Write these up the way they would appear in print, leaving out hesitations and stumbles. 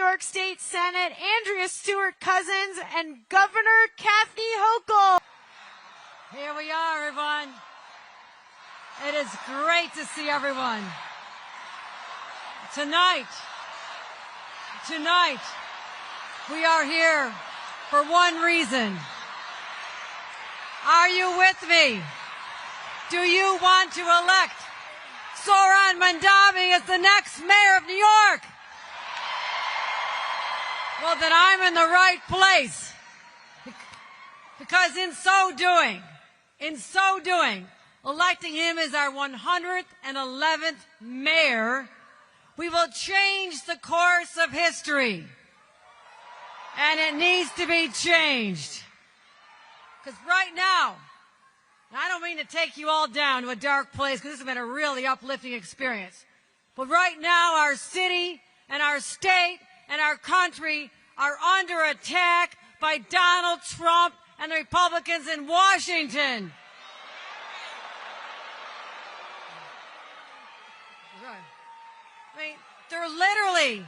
York State Senate, Andrea Stewart Cousins, and Governor Kathy Hochul. Here we are, everyone. It is great to see everyone. Tonight, we are here for one reason. Are you with me? Do you want to elect Zohran Mamdani as the next mayor of New York? Well, then I'm in the right place. Because in so doing, electing him as our 111th mayor, we will change the course of history. And it needs to be changed. Because right now, and I don't mean to take you all down to a dark place, because this has been a really uplifting experience. But right now, our city and our state and our country are under attack by Donald Trump and the Republicans in Washington. I mean, they're literally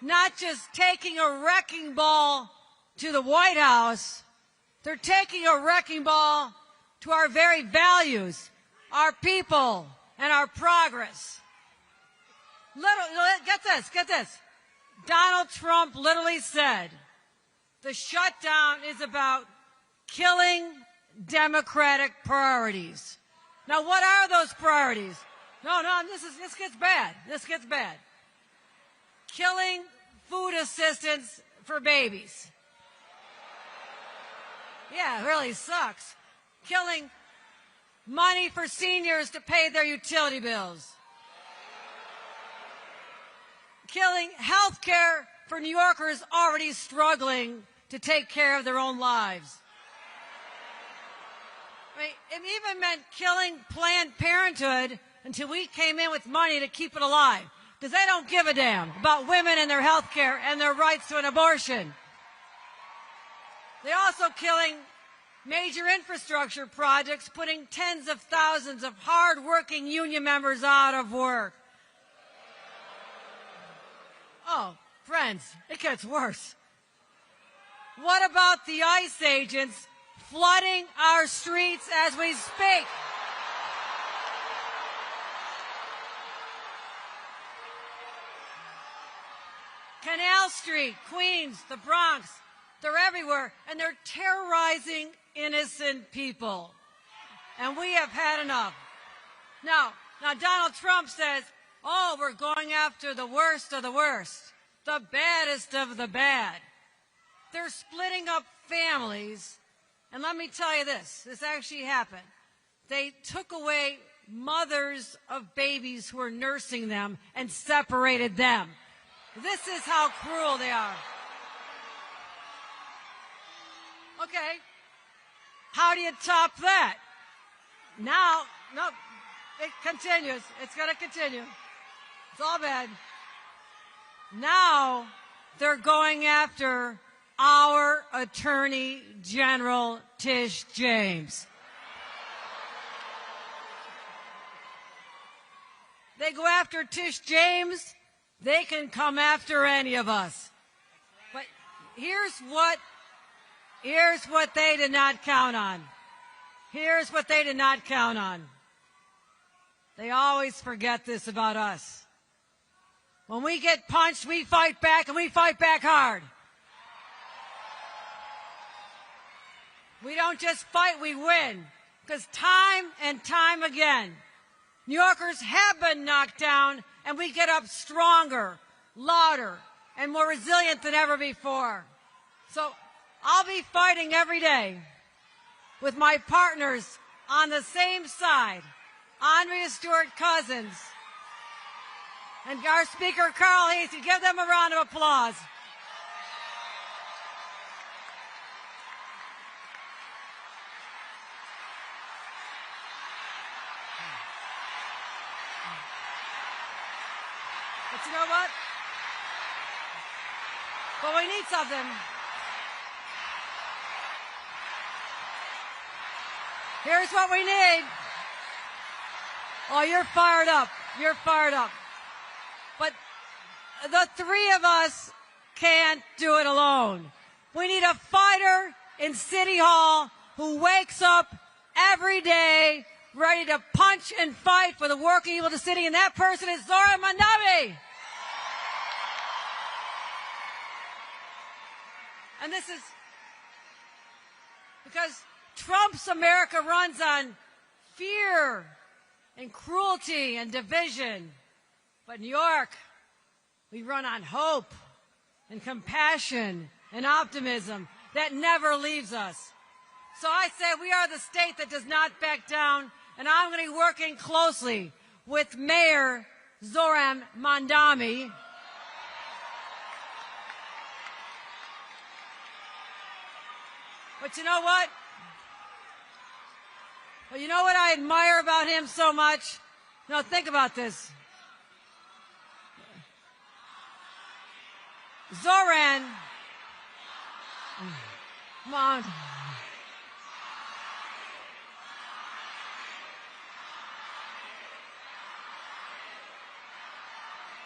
not just taking a wrecking ball to the White House, they're taking a wrecking ball to our very values, our people, and our progress. Get this. Donald Trump literally said, the shutdown is about killing democratic priorities. Now, what are those priorities? No, this gets bad. This gets bad. Killing food assistance for babies. Yeah, it really sucks. Killing money for seniors to pay their utility bills. Killing health care for New Yorkers already struggling to take care of their own lives. I mean, it even meant killing Planned Parenthood until we came in with money to keep it alive. Because they don't give a damn about women and their health care and their rights to an abortion. They're also killing major infrastructure projects, putting tens of thousands of hard-working union members out of work. Oh, friends, it gets worse. What about the ICE agents flooding our streets as we speak? Canal Street, Queens, the Bronx, they're everywhere, and they're terrorizing innocent people. And we have had enough. Now Donald Trump says, oh, we're going after the worst of the worst, the baddest of the bad. They're splitting up families. And let me tell you this actually happened. They took away mothers of babies who were nursing them and separated them. This is how cruel they are. Okay, how do you top that? Now, no, it continues. It's going to continue. It's all bad. Now, they're going after our Attorney General, Tish James. They go after Tish James, they can come after any of us. But here's what they did not count on. Here's what they did not count on. They always forget this about us. When we get punched, we fight back, and we fight back hard. We don't just fight, we win. Because time and time again, New Yorkers have been knocked down, and we get up stronger, louder, and more resilient than ever before. So I'll be fighting every day with my partners on the same side, Andrea Stewart Cousins and our Speaker, Carl Heastie. Give them a round of applause. But you know what? But we need something. Here's what we need. Oh, you're fired up. You're fired up. But the three of us can't do it alone. We need a fighter in City Hall who wakes up every day ready to punch and fight for the working people of the city, and that person is Zohran Mamdani. And this is because Trump's America runs on fear and cruelty and division. But New York, we run on hope and compassion and optimism that never leaves us. So I say we are the state that does not back down, and I'm going to be working closely with Mayor Zohran Mamdani. But you know what? Well, you know what I admire about him so much? No, think about this. Zohran Mamdani.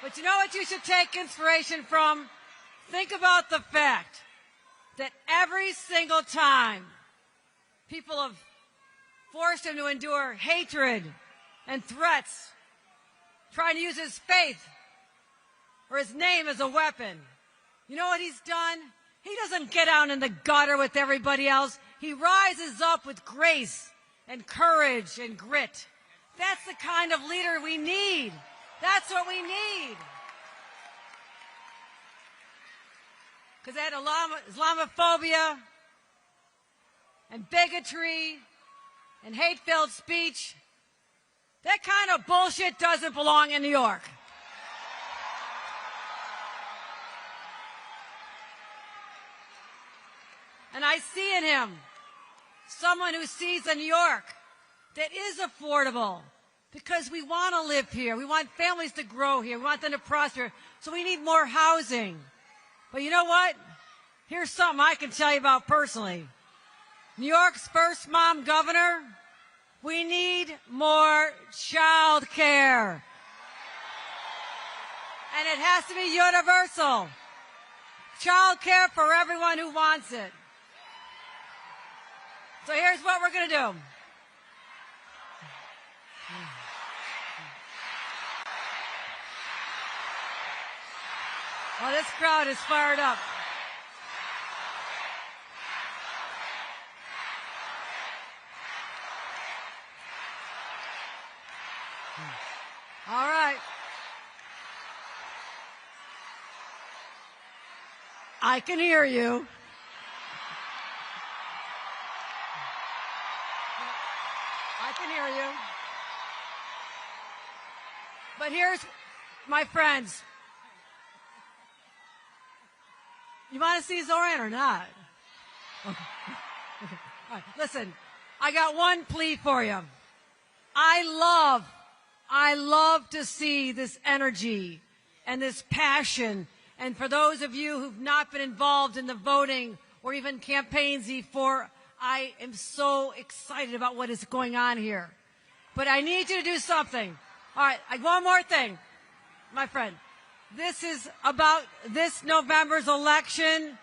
But you know what you should take inspiration from? Think about the fact that every single time people have forced him to endure hatred and threats, trying to use his faith or his name as a weapon, you know what he's done? He doesn't get out in the gutter with everybody else. He rises up with grace and courage and grit. That's the kind of leader we need. That's what we need. Because that Islamophobia and bigotry and hate-filled speech, that kind of bullshit doesn't belong in New York. And I see in him someone who sees a New York that is affordable, because we want to live here. We want families to grow here. We want them to prosper. So we need more housing. But you know what? Here's something I can tell you about personally. New York's first mom governor, we need more child care. And it has to be universal. Child care for everyone who wants it. So here's what we're going to do. Well, this crowd is fired up. All right. I can hear you. I can hear you. But here's, my friends. You want to see Zohran or not? Okay. Okay. All right. Listen, I got one plea for you. I love to see this energy and this passion. And for those of you who've not been involved in the voting or even campaigns before, I am so excited about what is going on here. But I need you to do something. All right, one more thing, my friend. This is about this November's election,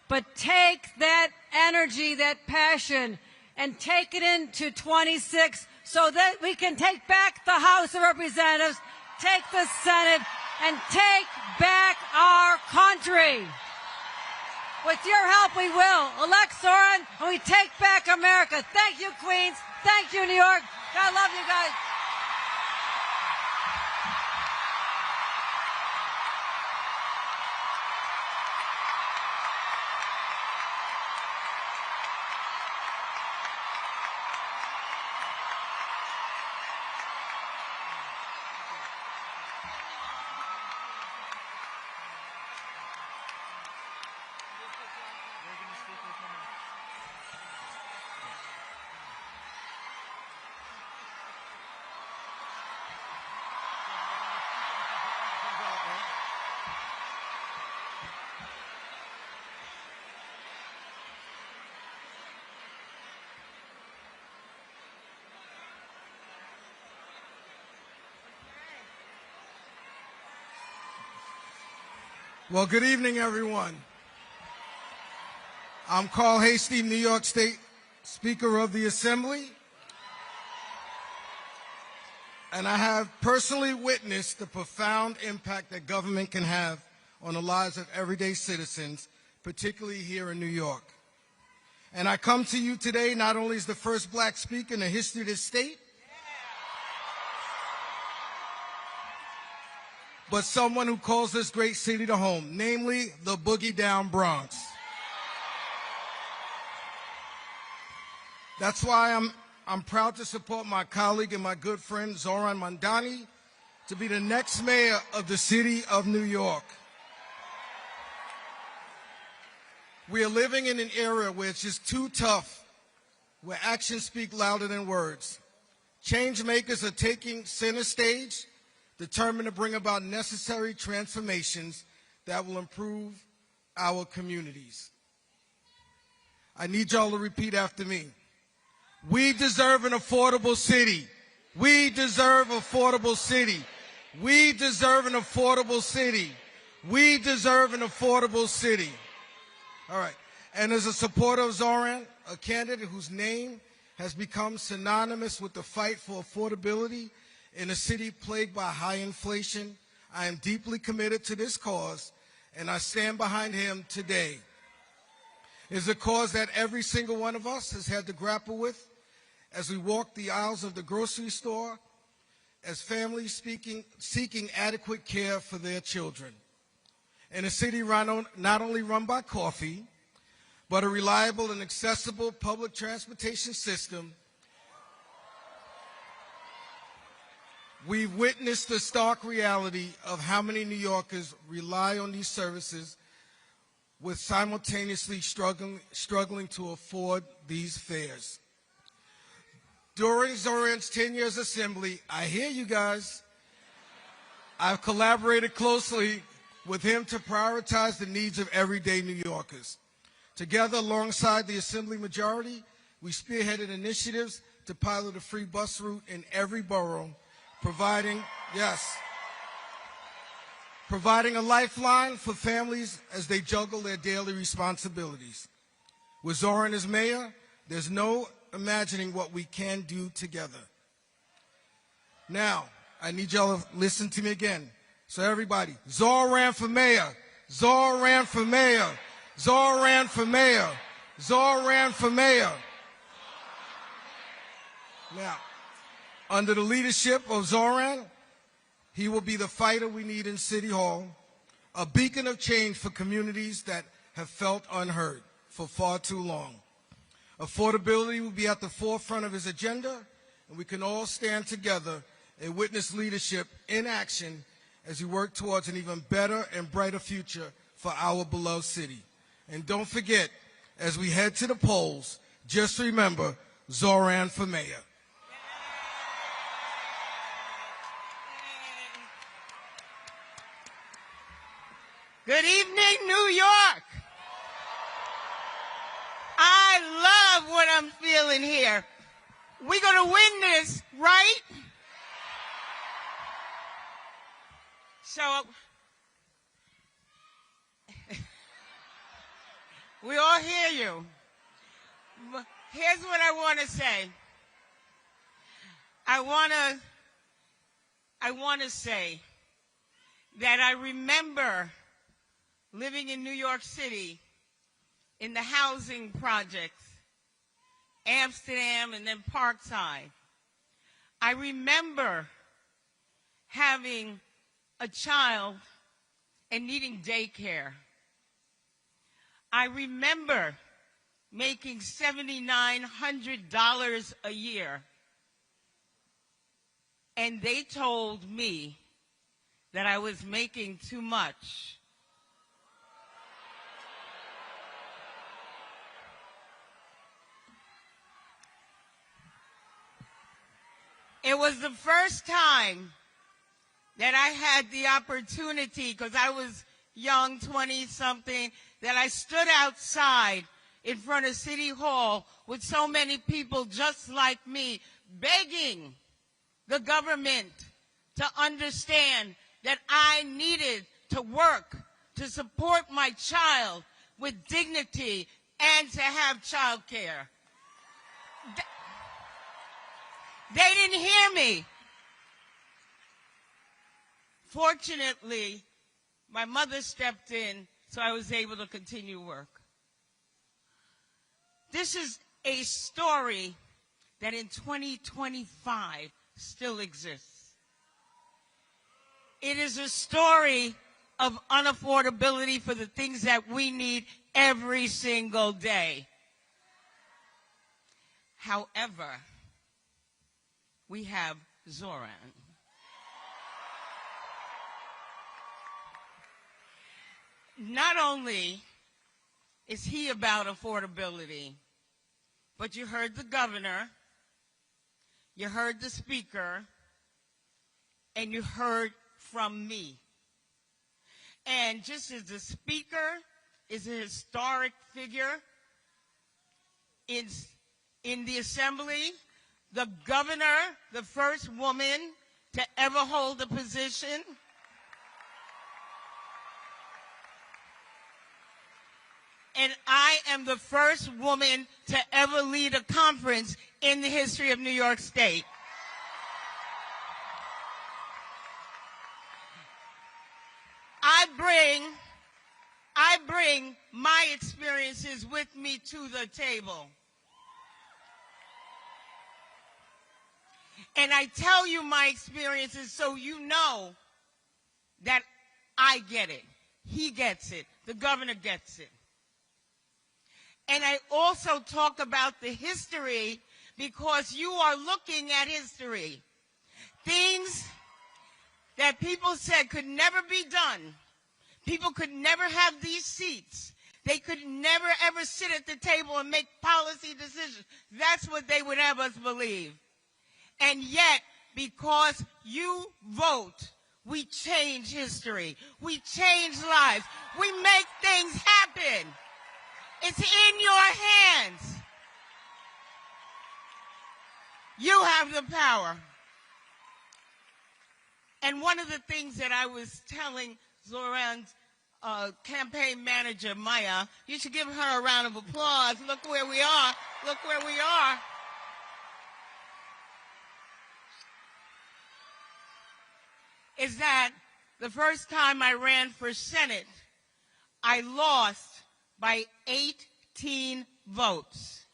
but take that energy, that passion, and take it into 26 so that we can take back the House of Representatives, take the Senate, and take back our country. With your help, we will. Elect Zohran, and we take back America. Thank you, Queens. Thank you, New York. I love you guys. Well, good evening, everyone. I'm Carl Heastie, New York State Speaker of the Assembly, and I have personally witnessed the profound impact that government can have on the lives of everyday citizens, particularly here in New York. And I come to you today not only as the first black speaker in the history of this state, but someone who calls this great city to home, namely the Boogie Down Bronx. That's why I'm proud to support my colleague and my good friend Zohran Mamdani to be the next mayor of the city of New York. We are living in an era where it's just too tough, where actions speak louder than words. Change makers are taking center stage, determined to bring about necessary transformations that will improve our communities. I need y'all to repeat after me. We deserve an affordable city. We deserve affordable city. We deserve an affordable city. We deserve an affordable city. All right. And as a supporter of Zohran, a candidate whose name has become synonymous with the fight for affordability in a city plagued by high inflation, I am deeply committed to this cause, and I stand behind him today. It's a cause that every single one of us has had to grapple with as we walk the aisles of the grocery store, as families seeking adequate care for their children. In a city not only run by coffee, but a reliable and accessible public transportation system, we've witnessed the stark reality of how many New Yorkers rely on these services with simultaneously struggling to afford these fares. During Zohran's 10 years assembly, I hear you guys, I've collaborated closely with him to prioritize the needs of everyday New Yorkers. Together, alongside the Assembly majority, we spearheaded initiatives to pilot a free bus route in every borough, providing a lifeline for families as they juggle their daily responsibilities. With Zohran as mayor, there's no imagining what we can do together. Now, I need y'all to listen to me again. So everybody, Zohran for mayor, Zohran for mayor, Zohran for mayor, Zohran for mayor. Now, under the leadership of Zohran, he will be the fighter we need in City Hall, a beacon of change for communities that have felt unheard for far too long. Affordability will be at the forefront of his agenda, and we can all stand together and witness leadership in action as we work towards an even better and brighter future for our beloved city. And don't forget, as we head to the polls, just remember, Zohran for mayor. Good evening, New York. I love what I'm feeling here. We're going to win this, right? So, we all hear you. Here's what I want to say. I want to say that I remember living in New York City in the housing projects, Amsterdam and then Parkside. I remember having a child and needing daycare. I remember making $7,900 a year. And they told me that I was making too much. It was the first time that I had the opportunity, because I was young, 20-something, that I stood outside in front of City Hall with so many people just like me, begging the government to understand that I needed to work to support my child with dignity and to have child care. They didn't hear me. Fortunately, my mother stepped in, so I was able to continue work. This is a story that in 2025 still exists. It is a story of unaffordability for the things that we need every single day. However, we have Zohran. Not only is he about affordability, but you heard the governor, you heard the speaker, and you heard from me. And just as the speaker is a historic figure in the assembly, the governor, the first woman to ever hold a position, and I am the first woman to ever lead a conference in the history of New York State. I bring my experiences with me to the table. And I tell you my experiences so you know that I get it. He gets it. The governor gets it. And I also talk about the history because you are looking at history. Things that people said could never be done. People could never have these seats. They could never, ever sit at the table and make policy decisions. That's what they would have us believe. And yet, because you vote, we change history. We change lives. We make things happen. It's in your hands. You have the power. And one of the things that I was telling Zohran's campaign manager, Maya, you should give her a round of applause. Look where we are. Look where we are. Is that the first time I ran for Senate, I lost by 18 votes.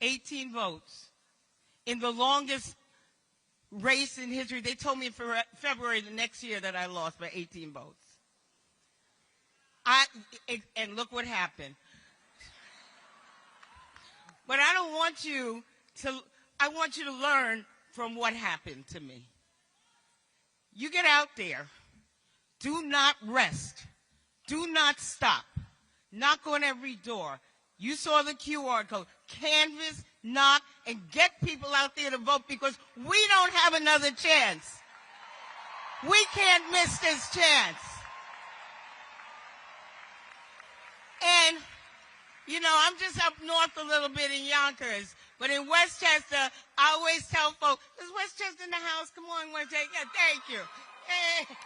18 votes. In the longest race in history, they told me in February the next year that I lost by 18 votes. And look what happened. But I don't want you to, I want you to learn from what happened to me. You get out there. Do not rest. Do not stop. Knock on every door. You saw the QR code. Canvass, knock, and get people out there to vote because we don't have another chance. We can't miss this chance. And, you know, I'm just up north a little bit in Yonkers, but in Westchester, I always tell folks, is Westchester in the house? Come on, Westchester. Yeah, thank you. Hey.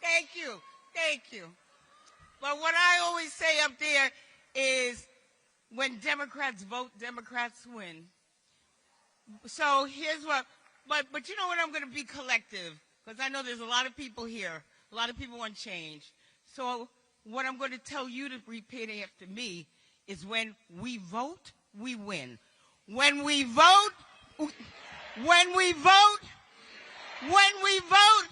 Thank you. Thank you. But what I always say up there is when Democrats vote, Democrats win. So here's what, but you know what, I'm going to be collective because I know there's a lot of people here. A lot of people want change. So what I'm going to tell you to repeat after me is when we vote, we win. When we vote, when we vote, when we vote,